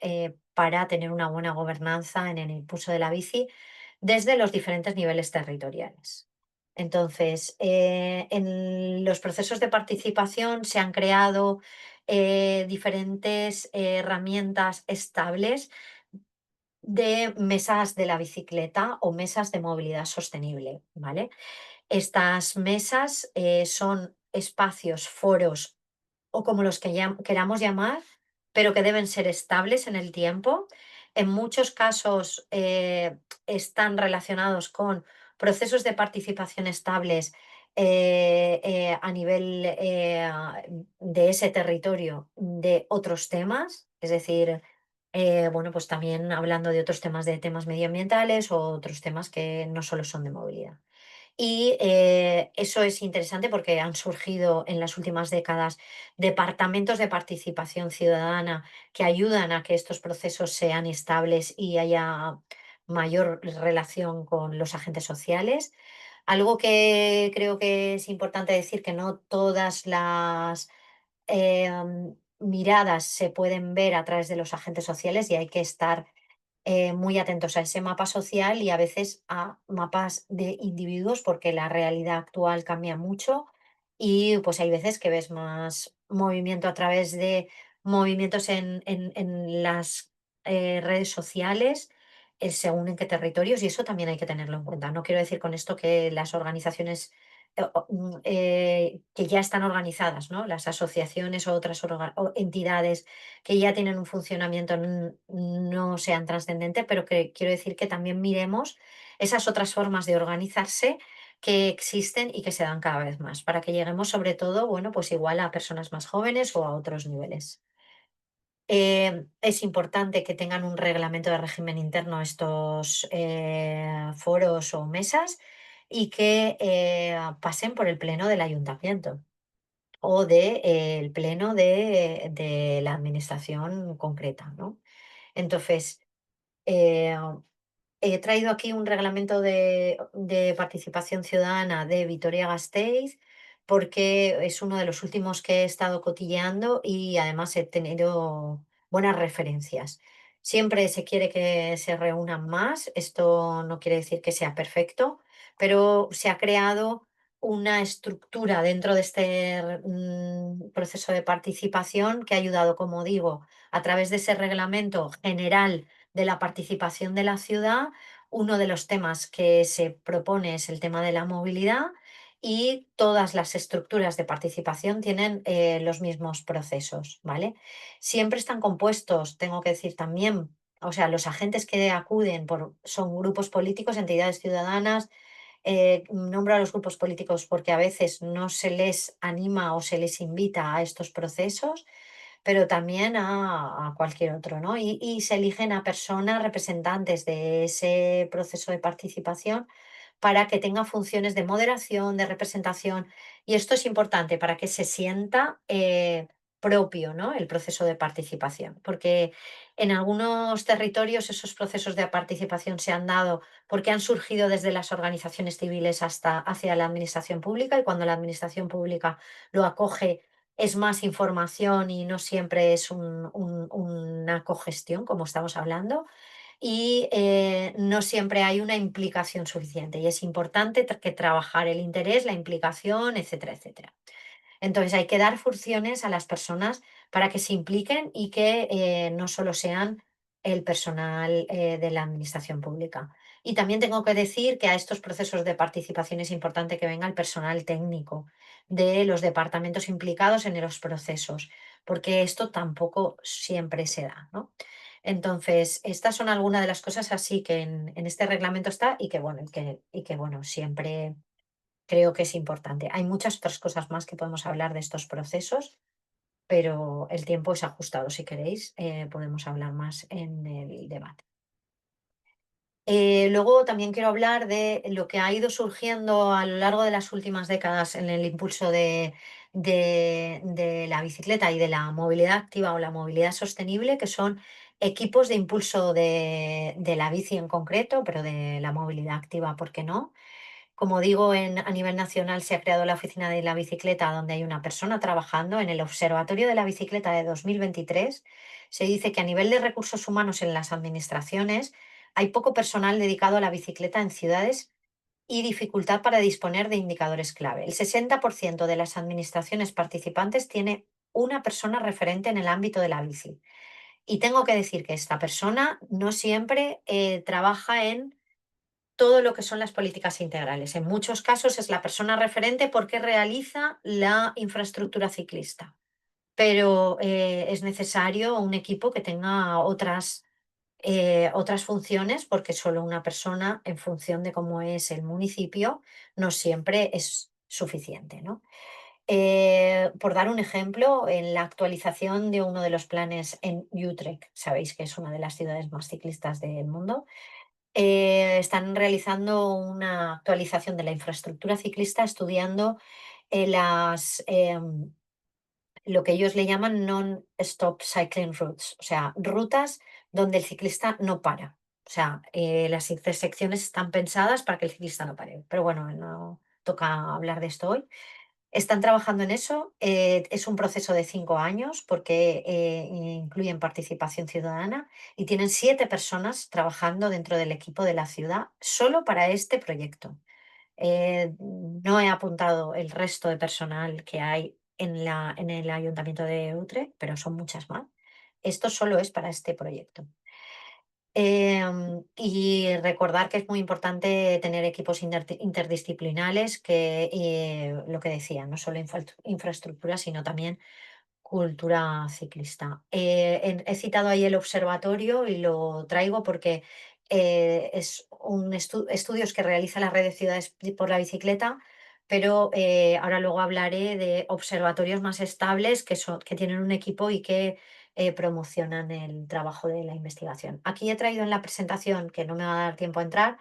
para tener una buena gobernanza en el impulso de la bici desde los diferentes niveles territoriales. Entonces, en los procesos de participación se han creado diferentes herramientas estables de mesas de la bicicleta o mesas de movilidad sostenible, ¿vale? Estas mesas son espacios, foros o como los que queramos llamar, pero que deben ser estables en el tiempo. En muchos casos están relacionados con procesos de participación estables a nivel de ese territorio de otros temas, es decir, bueno, pues también hablando de otros temas, de temas medioambientales o otros temas que no solo son de movilidad. Y eso es interesante porque han surgido en las últimas décadas departamentos de participación ciudadana que ayudan a que estos procesos sean estables y haya mayor relación con los agentes sociales. Algo que creo que es importante decir, que no todas las miradas se pueden ver a través de los agentes sociales y hay que estar muy atentos a ese mapa social y a veces a mapas de individuos, porque la realidad actual cambia mucho y pues hay veces que ves más movimiento a través de movimientos en las redes sociales, según en qué territorios, y eso también hay que tenerlo en cuenta. No quiero decir con esto que las organizaciones que ya están organizadas, ¿no? Las asociaciones o otras o entidades que ya tienen un funcionamiento no sean trascendentes, pero que quiero decir que también miremos esas otras formas de organizarse que existen y que se dan cada vez más, para que lleguemos sobre todo, bueno, pues igual a personas más jóvenes o a otros niveles. Es importante que tengan un reglamento de régimen interno estos foros o mesas y que pasen por el pleno del ayuntamiento o del pleno de la administración concreta, ¿no? Entonces, eh, he traído aquí un reglamento de participación ciudadana de Vitoria-Gasteiz, porque es uno de los últimos que he estado cotilleando y además he tenido buenas referencias. Siempre se quiere que se reúnan más, esto no quiere decir que sea perfecto, pero se ha creado una estructura dentro de este proceso de participación que ha ayudado, como digo, a través de ese reglamento general de la participación de la ciudad. Uno de los temas que se propone es el tema de la movilidad y todas las estructuras de participación tienen los mismos procesos, ¿vale? Siempre están compuestos, tengo que decir también, o sea, los agentes que acuden son grupos políticos, entidades ciudadanas. Nombro a los grupos políticos porque a veces no se les anima o se les invita a estos procesos, pero también a cualquier otro, ¿no? Y se eligen a personas representantes de ese proceso de participación para que tenga funciones de moderación, de representación. Y esto es importante para que se sienta propio, ¿no? El proceso de participación, porque en algunos territorios esos procesos de participación se han dado porque han surgido desde las organizaciones civiles hasta hacia la administración pública, y cuando la administración pública lo acoge es más información y no siempre es una cogestión, como estamos hablando, y no siempre hay una implicación suficiente. Y es importante que trabajar el interés, la implicación, etcétera, etcétera. Entonces hay que dar funciones a las personas para que se impliquen y que no solo sean el personal de la administración pública. Y también tengo que decir que a estos procesos de participación es importante que venga el personal técnico de los departamentos implicados en los procesos, porque esto tampoco siempre se da, ¿no? Entonces, estas son algunas de las cosas así que en este reglamento está y que, bueno, bueno, siempre creo que es importante. Hay muchas otras cosas más que podemos hablar de estos procesos, pero el tiempo es ajustado. Si queréis, podemos hablar más en el debate. Luego también quiero hablar de lo que ha ido surgiendo a lo largo de las últimas décadas en el impulso de la bicicleta y de la movilidad activa o la movilidad sostenible, que son equipos de impulso de la bici en concreto, pero de la movilidad activa, ¿por qué no? Como digo, a nivel nacional se ha creado la Oficina de la Bicicleta, donde hay una persona trabajando. En el Observatorio de la Bicicleta de 2023 se dice que a nivel de recursos humanos en las administraciones hay poco personal dedicado a la bicicleta en ciudades y dificultad para disponer de indicadores clave. El 60% de las administraciones participantes tiene una persona referente en el ámbito de la bici. Y tengo que decir que esta persona no siempre trabaja en todo lo que son las políticas integrales. En muchos casos es la persona referente porque realiza la infraestructura ciclista, pero es necesario un equipo que tenga otras funciones, porque solo una persona, en función de cómo es el municipio, no siempre es suficiente, ¿no? Por dar un ejemplo, en la actualización de uno de los planes en Utrecht, sabéis que es una de las ciudades más ciclistas del mundo, Están realizando una actualización de la infraestructura ciclista, estudiando lo que ellos le llaman non-stop cycling routes, o sea, rutas donde el ciclista no para. O sea, las intersecciones están pensadas para que el ciclista no pare. Pero bueno, no toca hablar de esto hoy. Están trabajando en eso. Es un proceso de 5 años porque incluyen participación ciudadana y tienen 7 personas trabajando dentro del equipo de la ciudad solo para este proyecto. No he apuntado el resto de personal que hay en el Ayuntamiento de Utrecht, pero son muchas más. Esto solo es para este proyecto. Y recordar que es muy importante tener equipos interdisciplinares que, lo que decía, no solo infraestructura, sino también cultura ciclista. He citado ahí el observatorio y lo traigo porque es un estudios que realiza la red de ciudades por la bicicleta, pero ahora luego hablaré de observatorios más estables que tienen un equipo y que promocionan el trabajo de la investigación. Aquí he traído en la presentación, que no me va a dar tiempo a entrar,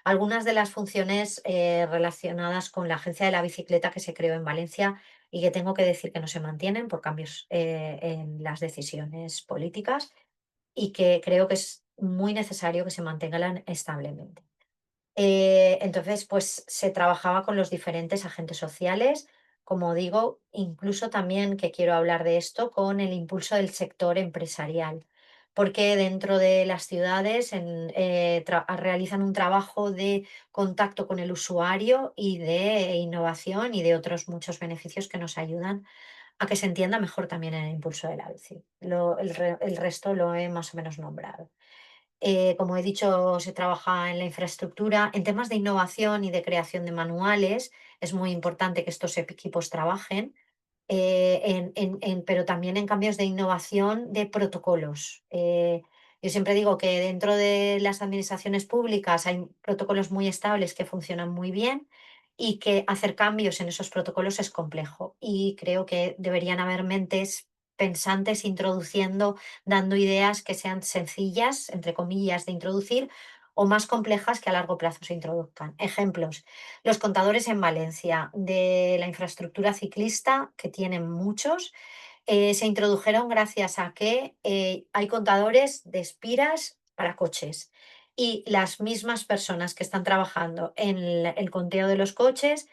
algunas de las funciones relacionadas con la Agencia de la Bicicleta que se creó en Valencia y que tengo que decir que no se mantienen por cambios en las decisiones políticas y que creo que es muy necesario que se mantengan establemente. Entonces, pues se trabajaba con los diferentes agentes sociales, como digo, incluso también que quiero hablar de esto con el impulso del sector empresarial, porque dentro de las ciudades realizan un trabajo de contacto con el usuario y de innovación y de otros muchos beneficios que nos ayudan a que se entienda mejor también el impulso de la bici. El resto lo he más o menos nombrado. Como he dicho, se trabaja en la infraestructura. En temas de innovación y de creación de manuales, es muy importante que estos equipos trabajen, pero también en cambios de innovación de protocolos. Yo siempre digo que dentro de las administraciones públicas hay protocolos muy estables que funcionan muy bien y que hacer cambios en esos protocolos es complejo. Y creo que deberían haber mentes pensantes introduciendo, dando ideas que sean sencillas, entre comillas, de introducir o más complejas que a largo plazo se introduzcan. Ejemplos: los contadores en Valencia de la infraestructura ciclista, que tienen muchos, se introdujeron gracias a que hay contadores de espiras para coches. Y las mismas personas que están trabajando en el conteo de los coches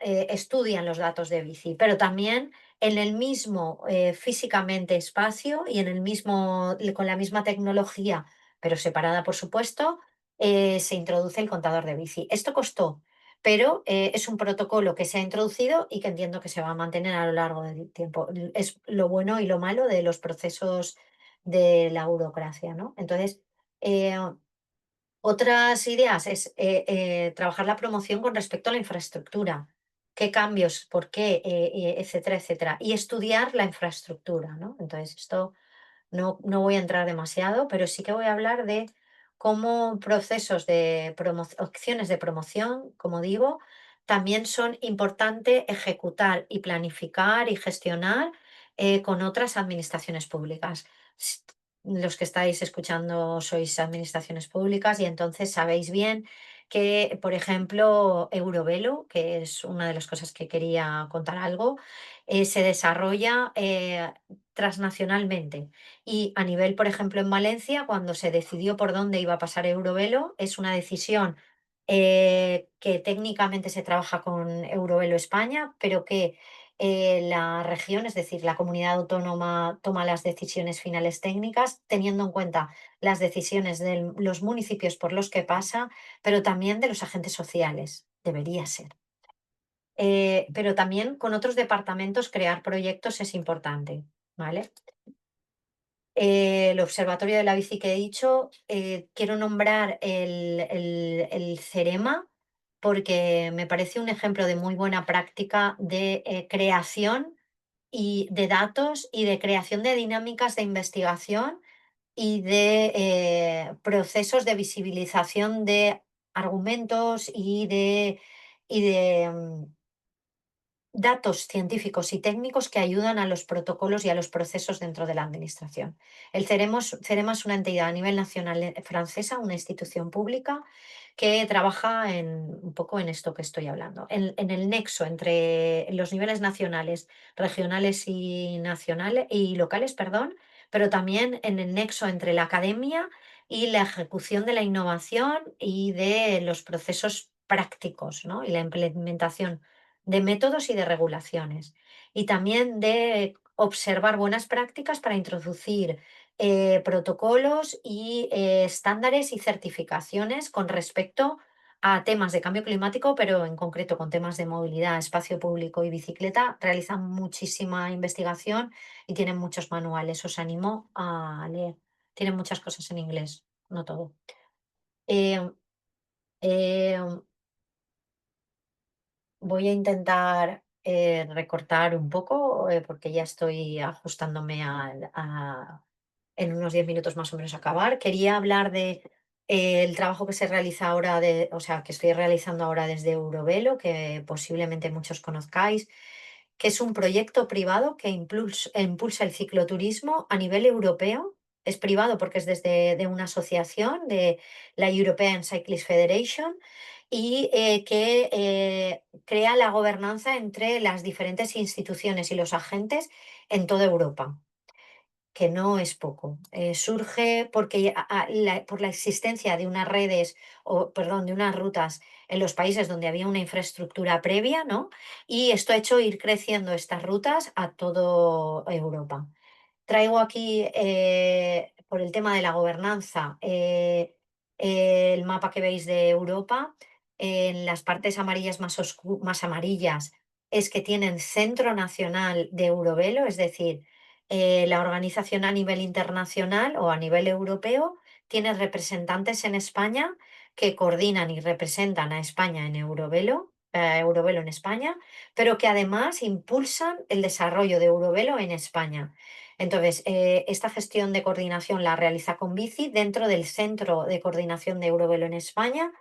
estudian los datos de bici, pero también en el mismo físicamente espacio y en el mismo, con la misma tecnología, pero separada, por supuesto, se introduce el contador de bici. Esto costó, pero es un protocolo que se ha introducido y que entiendo que se va a mantener a lo largo del tiempo. Es lo bueno y lo malo de los procesos de la burocracia, ¿no? Entonces, eh, otras ideas es trabajar la promoción con respecto a la infraestructura. ¿Qué cambios? ¿Por qué? Etcétera, etcétera. Y estudiar la infraestructura, ¿no? Entonces, esto no voy a entrar demasiado, pero sí que voy a hablar de cómo procesos de acciones de promoción, como digo, también son importante ejecutar y planificar y gestionar con otras administraciones públicas. S- Los que estáis escuchando sois administraciones públicas y entonces sabéis bien que, por ejemplo, Eurovelo, que es una de las cosas que quería contar algo, se desarrolla transnacionalmente. Y a nivel, por ejemplo, en Valencia, cuando se decidió por dónde iba a pasar Eurovelo, es una decisión que técnicamente se trabaja con Eurovelo España, pero que la región, es decir, la comunidad autónoma, toma las decisiones finales técnicas, teniendo en cuenta las decisiones de los municipios por los que pasa, pero también de los agentes sociales. Debería ser. Pero también con otros departamentos crear proyectos es importante, ¿vale? El observatorio de la bici que he dicho, quiero nombrar el CEREMA porque me parece un ejemplo de muy buena práctica de creación y de datos y de creación de dinámicas de investigación y de procesos de visibilización de argumentos y de datos científicos y técnicos que ayudan a los protocolos y a los procesos dentro de la administración. El CEREMA es una entidad a nivel nacional francesa, una institución pública que trabaja un poco en esto que estoy hablando, en el nexo entre los niveles nacionales, regionales y, nacionales, y locales, perdón, pero también en el nexo entre la academia y la ejecución de la innovación y de los procesos prácticos, ¿no? Y la implementación de métodos y de regulaciones. Y también de observar buenas prácticas para introducir protocolos y estándares y certificaciones con respecto a temas de cambio climático, pero en concreto con temas de movilidad, espacio público y bicicleta. Realizan muchísima investigación y tienen muchos manuales. Os animo a leer. Tienen muchas cosas en inglés, no todo. Eh, eh, Voy a intentar recortar un poco porque ya estoy ajustándome en unos 10 minutos más o menos acabar. Quería hablar de el trabajo que se realiza ahora, o sea, que estoy realizando ahora desde Eurovelo, que posiblemente muchos conozcáis, que es un proyecto privado que impulsa el cicloturismo a nivel europeo. Es privado porque es desde de una asociación de la European Cyclist Federation y que crea la gobernanza entre las diferentes instituciones y los agentes en toda Europa, que no es poco. Surge porque por la existencia de unas redes, o perdón, de unas rutas en los países donde había una infraestructura previa, ¿no? Y esto ha hecho ir creciendo estas rutas a toda Europa. Traigo aquí, por el tema de la gobernanza, el mapa que veis de Europa. En las partes amarillas más amarillas es que tienen centro nacional de Eurovelo, es decir, la organización a nivel internacional o a nivel europeo tiene representantes en España que coordinan y representan a España en Eurovelo, Eurovelo en España, pero que además impulsan el desarrollo de Eurovelo en España. Entonces, esta gestión de coordinación la realiza con Bici dentro del Centro de Coordinación de Eurovelo en España,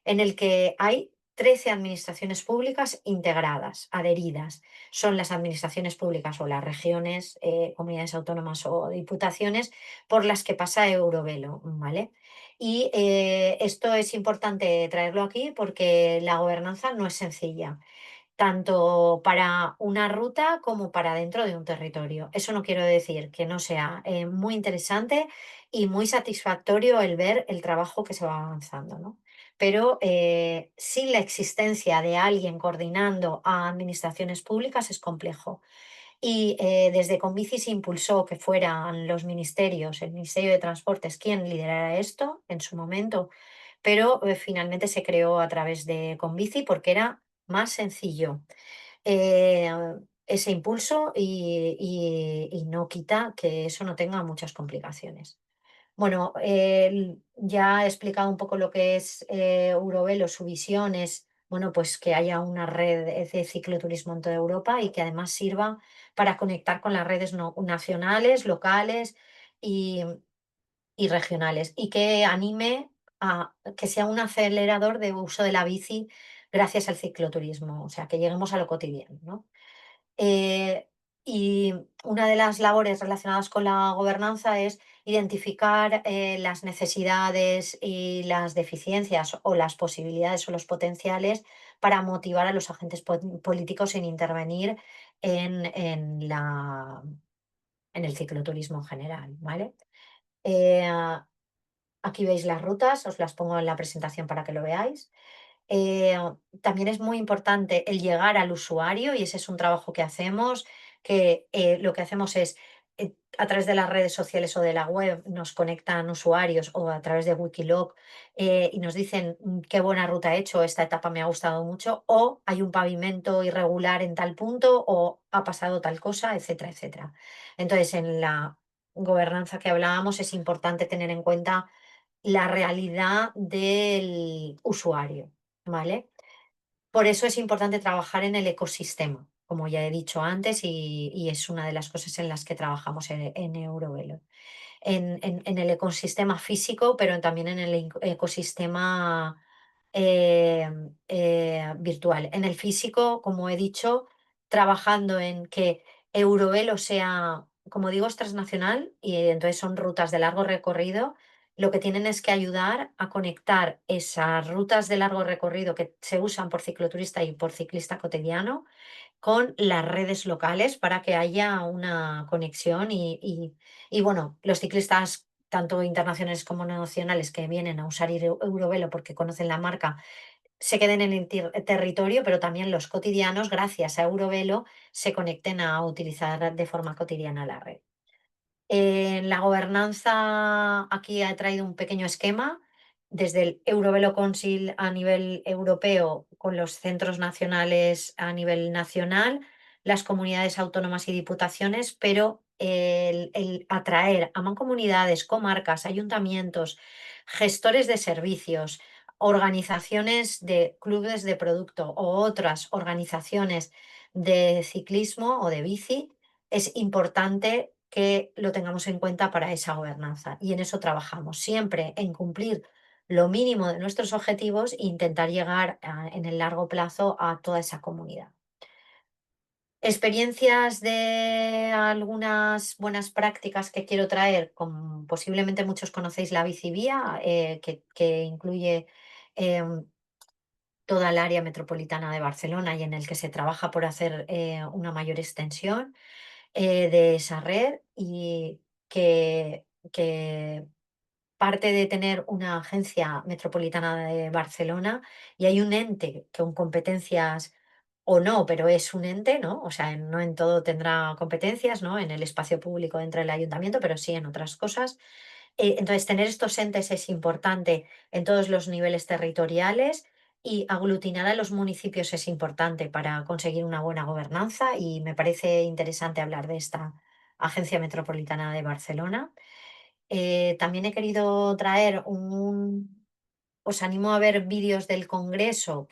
en el que hay 13 administraciones públicas integradas, adheridas. Son las administraciones públicas o las regiones, comunidades autónomas o diputaciones por las que pasa Eurovelo, ¿vale? Y esto es importante traerlo aquí porque la gobernanza no es sencilla tanto para una ruta como para dentro de un territorio. Eso no quiero decir que no sea muy interesante y muy satisfactorio el ver el trabajo que se va avanzando, ¿no? Pero sin la existencia de alguien coordinando a administraciones públicas es complejo. Y desde Convici se impulsó que fueran los ministerios, el Ministerio de Transportes, quien liderara esto en su momento, pero finalmente se creó a través de Convici porque era más sencillo eh, ese impulso y no quita que eso no tenga muchas complicaciones. Bueno, ya he explicado un poco lo que es Eurovelo, su visión es, bueno, pues que haya una red de cicloturismo en toda Europa y que además sirva para conectar con las redes nacionales, locales y, y regionales y que anime a que sea un acelerador de uso de la bici gracias al cicloturismo, o sea, que lleguemos a lo cotidiano, ¿no? Eh, y una de las labores relacionadas con la gobernanza es identificar las necesidades y las deficiencias o las posibilidades o los potenciales para motivar a los agentes políticos en intervenir en el cicloturismo en general, ¿vale? Eh, Aquí veis las rutas, os las pongo en la presentación para que lo veáis. Eh, También es muy importante el llegar al usuario y ese es un trabajo que hacemos, que lo que hacemos es a través de las redes sociales o de la web nos conectan usuarios o a través de Wikiloc y nos dicen qué buena ruta he hecho, esta etapa me ha gustado mucho o hay un pavimento irregular en tal punto o ha pasado tal cosa, etcétera, etcétera. Entonces, en la gobernanza que hablábamos es importante tener en cuenta la realidad del usuario, ¿vale? Por eso es importante trabajar en el ecosistema, como ya he dicho antes, y es una de las cosas en las que trabajamos en Eurovelo. En el ecosistema físico, pero también en el ecosistema virtual. En el físico, como he dicho, trabajando en que Eurovelo sea, como digo, es transnacional y entonces son rutas de largo recorrido. Lo que tienen es que ayudar a conectar esas rutas de largo recorrido que se usan por cicloturista y por ciclista cotidiano con las redes locales para que haya una conexión y bueno, los ciclistas, tanto internacionales como nacionales, que vienen a usar Eurovelo porque conocen la marca, se queden en el territorio, pero también los cotidianos, gracias a Eurovelo, se conecten a utilizar de forma cotidiana la red. En la gobernanza, aquí ha traído un pequeño esquema desde el Eurovelo Council a nivel europeo, con los centros nacionales a nivel nacional, las comunidades autónomas y diputaciones, pero el atraer a mancomunidades, comarcas, ayuntamientos, gestores de servicios, organizaciones de clubes de producto o otras organizaciones de ciclismo o de bici, es importante que lo tengamos en cuenta para esa gobernanza y en eso trabajamos, siempre en cumplir lo mínimo de nuestros objetivos e intentar llegar en el largo plazo a toda esa comunidad. Experiencias de algunas buenas prácticas que quiero traer, posiblemente muchos conocéis la bicivía, que incluye em, toda el área metropolitana de Barcelona y en el que se trabaja por hacer una mayor extensión de esa red y que parte de tener una agencia metropolitana de Barcelona y hay un ente con competencias o no, pero es un ente, ¿no? O sea, no en todo tendrá competencias, ¿no? En el espacio público dentro del ayuntamiento, pero sí en otras cosas. Entonces, tener estos entes es importante en todos los niveles territoriales y aglutinar a los municipios es importante para conseguir una buena gobernanza y me parece interesante hablar de esta Agencia Metropolitana de Barcelona. También he querido traer os animo a ver vídeos del Congreso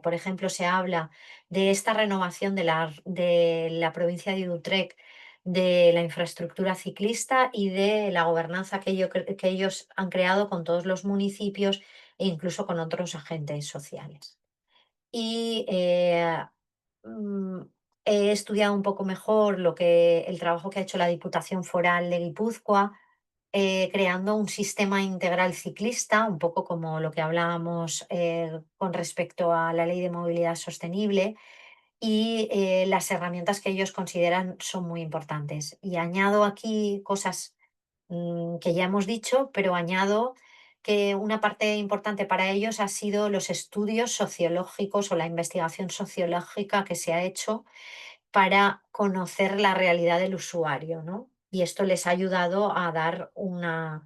por ejemplo, se habla de esta renovación de la provincia de Utrecht, de la infraestructura ciclista y de la gobernanza que ellos han creado con todos los municipios e incluso con otros agentes sociales. Y mm, he estudiado un poco mejor el trabajo que ha hecho la Diputación Foral de Guipúzcoa, creando un sistema integral ciclista, un poco como lo que hablábamos con respecto a la Ley de Movilidad Sostenible, y las herramientas que ellos consideran son muy importantes. Y añado aquí cosas que ya hemos dicho, pero añado que una parte importante para ellos ha sido los estudios sociológicos o la investigación sociológica que se ha hecho para conocer la realidad del usuario, ¿no? Y esto les ha ayudado a dar un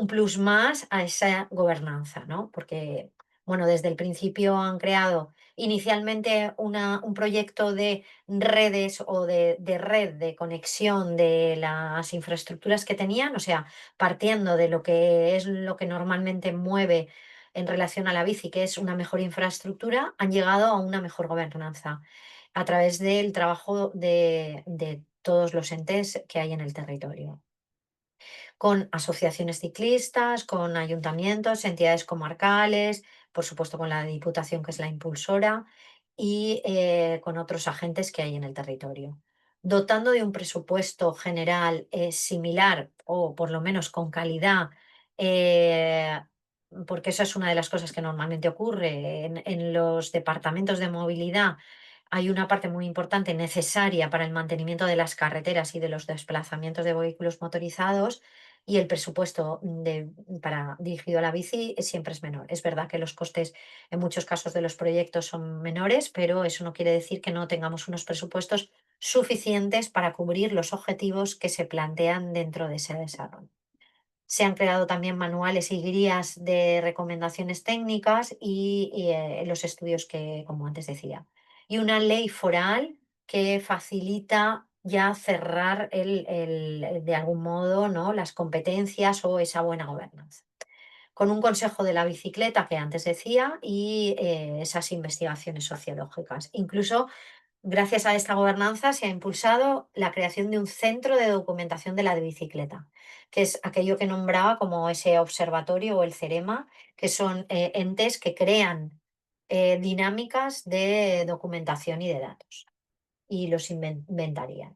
plus más a esa gobernanza, ¿no? Porque, bueno, desde el principio han creado inicialmente un proyecto de redes o de red de conexión de las infraestructuras que tenían, o sea, partiendo de lo que es lo que normalmente mueve en relación a la bici, que es una mejor infraestructura, han llegado a una mejor gobernanza a través del trabajo de todos los entes que hay en el territorio con asociaciones ciclistas, con ayuntamientos, entidades comarcales, por supuesto con la Diputación, que es la impulsora, y con otros agentes que hay en el territorio. Dotando de un presupuesto general similar o por lo menos con calidad, eh, porque eso es una de las cosas que normalmente ocurre en los departamentos de movilidad. Hay una parte muy importante necesaria para el mantenimiento de las carreteras y de los desplazamientos de vehículos motorizados, y el presupuesto dirigido a la bici siempre es menor. Es verdad que los costes en muchos casos de los proyectos son menores, pero eso no quiere decir que no tengamos unos presupuestos suficientes para cubrir los objetivos que se plantean dentro de ese desarrollo. Se han creado también manuales y guías de recomendaciones técnicas y los estudios que, como antes decía. Y una ley foral que facilita ya cerrar de algún modo, ¿no?, las competencias o esa buena gobernanza. Con un consejo de la bicicleta que antes decía y esas investigaciones sociológicas. Incluso gracias a esta gobernanza se ha impulsado la creación de un centro de documentación de la bicicleta, que es aquello que nombraba como ese observatorio o el CEREMA, que son entes que crean dinámicas de documentación y de datos, y los inventarían.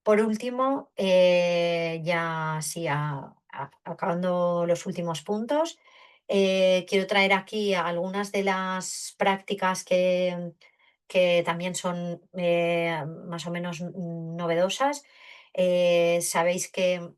Por último, ya sí, acabando los últimos puntos, quiero traer aquí algunas de las prácticas que también son más o menos novedosas. Sabéis que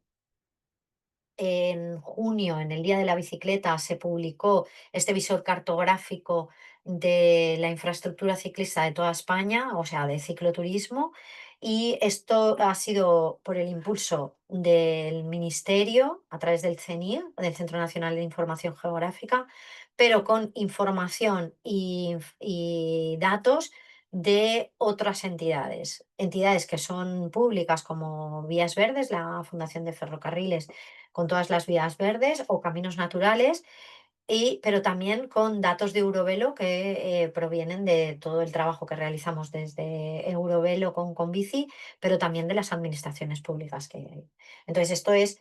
en junio, en el Día de la Bicicleta, se publicó este visor cartográfico de la infraestructura ciclista de toda España, o sea, de cicloturismo, y esto ha sido por el impulso del Ministerio a través del CENIR, del Centro Nacional de Información Geográfica, pero con información y datos de otras entidades, entidades que son públicas como Vías Verdes, la Fundación de Ferrocarriles con todas las vías verdes o caminos naturales, pero también con datos de Eurovelo que provienen de todo el trabajo que realizamos desde Eurovelo con Bici, pero también de las administraciones públicas que hay. Entonces, esto es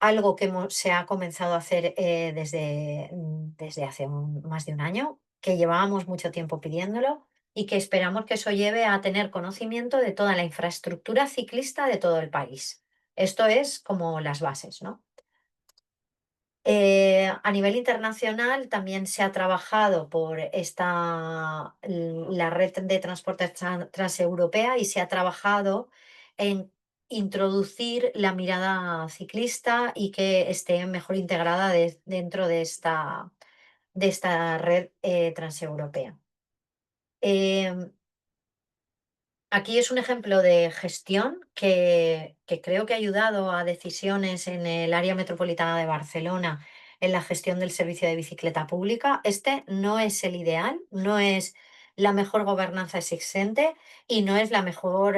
algo que se ha comenzado a hacer desde hace más de un año, que llevábamos mucho tiempo pidiéndolo y que esperamos que eso lleve a tener conocimiento de toda la infraestructura ciclista de todo el país. Esto es como las bases, ¿no? A nivel internacional también se ha trabajado por la red de transporte transeuropea y se ha trabajado en introducir la mirada ciclista y que esté mejor integrada dentro de esta red transeuropea. Em, Aquí es un ejemplo de gestión que creo que ha ayudado a decisiones en el área metropolitana de Barcelona en la gestión del servicio de bicicleta pública. Este no es el ideal, no es la mejor gobernanza existente y no es la mejor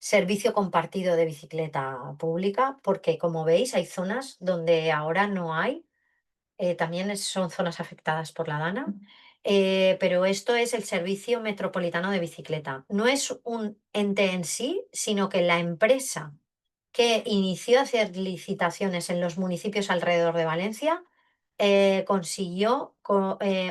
servicio compartido de bicicleta pública, porque como veis hay zonas donde ahora no hay también son zonas afectadas por la DANA, pero esto es el Servicio Metropolitano de Bicicleta. No es un ente en sí, sino que la empresa que inició a hacer licitaciones en los municipios alrededor de Valencia consiguió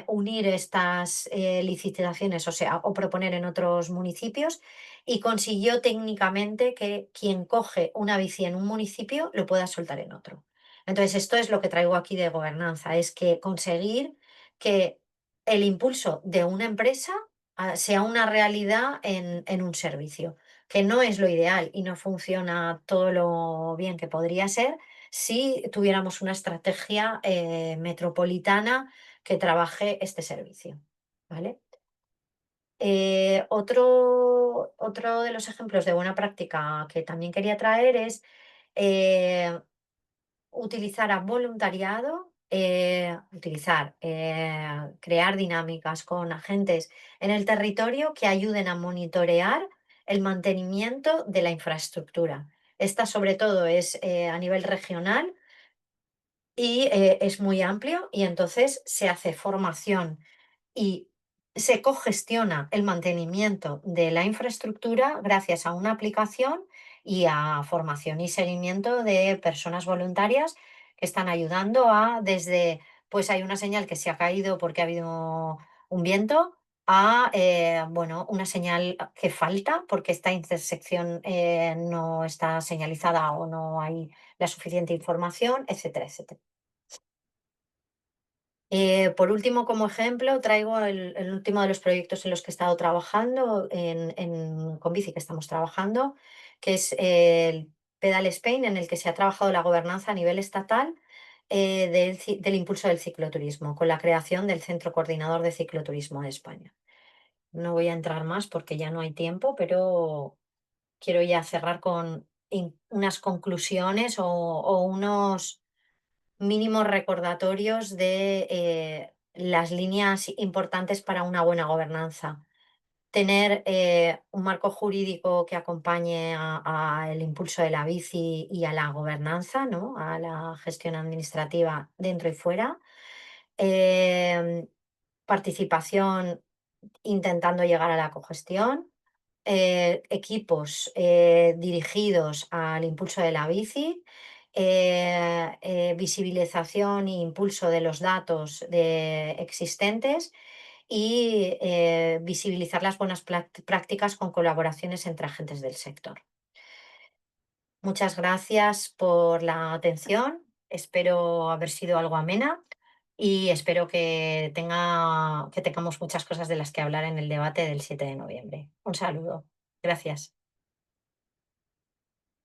unir estas licitaciones, o sea, o proponer en otros municipios, y consiguió técnicamente que quien coge una bici en un municipio lo pueda soltar en otro. Entonces, esto es lo que traigo aquí de gobernanza, es que conseguir que el impulso de una empresa sea una realidad en un servicio, que no es lo ideal y no funciona todo lo bien que podría ser si tuviéramos una estrategia metropolitana que trabaje este servicio. ¿Vale? Otro de los ejemplos de buena práctica que también quería traer es eh, utilizar a voluntariado, crear dinámicas con agentes en el territorio que ayuden a monitorear el mantenimiento de la infraestructura. Esta sobre todo es a nivel regional y es muy amplio y entonces se hace formación y se cogestiona el mantenimiento de la infraestructura gracias a una aplicación y a formación y seguimiento de personas voluntarias que están ayudando desde, pues hay una señal que se ha caído porque ha habido un viento, bueno, una señal que falta porque esta intersección no está señalizada o no hay la suficiente información, etcétera, etcétera. Por último, como ejemplo, traigo el último de los proyectos en los que he estado trabajando con Bici, que estamos trabajando, que es el Pedal Spain, en el que se ha trabajado la gobernanza a nivel estatal del impulso del cicloturismo, con la creación del Centro Coordinador de Cicloturismo de España. No voy a entrar más porque ya no hay tiempo, pero quiero ya cerrar con unas conclusiones o unos mínimos recordatorios de las líneas importantes para una buena gobernanza. Tener un marco jurídico que acompañe al impulso de la bici y a la gobernanza, ¿no? A la gestión administrativa dentro y fuera. Em, Participación intentando llegar a la cogestión. Equipos dirigidos al impulso de la bici visibilización e impulso de los datos existentes y visibilizar las buenas prácticas con colaboraciones entre agentes del sector. Muchas gracias por la atención. Espero haber sido algo amena y espero que tengamos muchas cosas de las que hablar en el debate del 7 de noviembre. Un saludo. Gracias.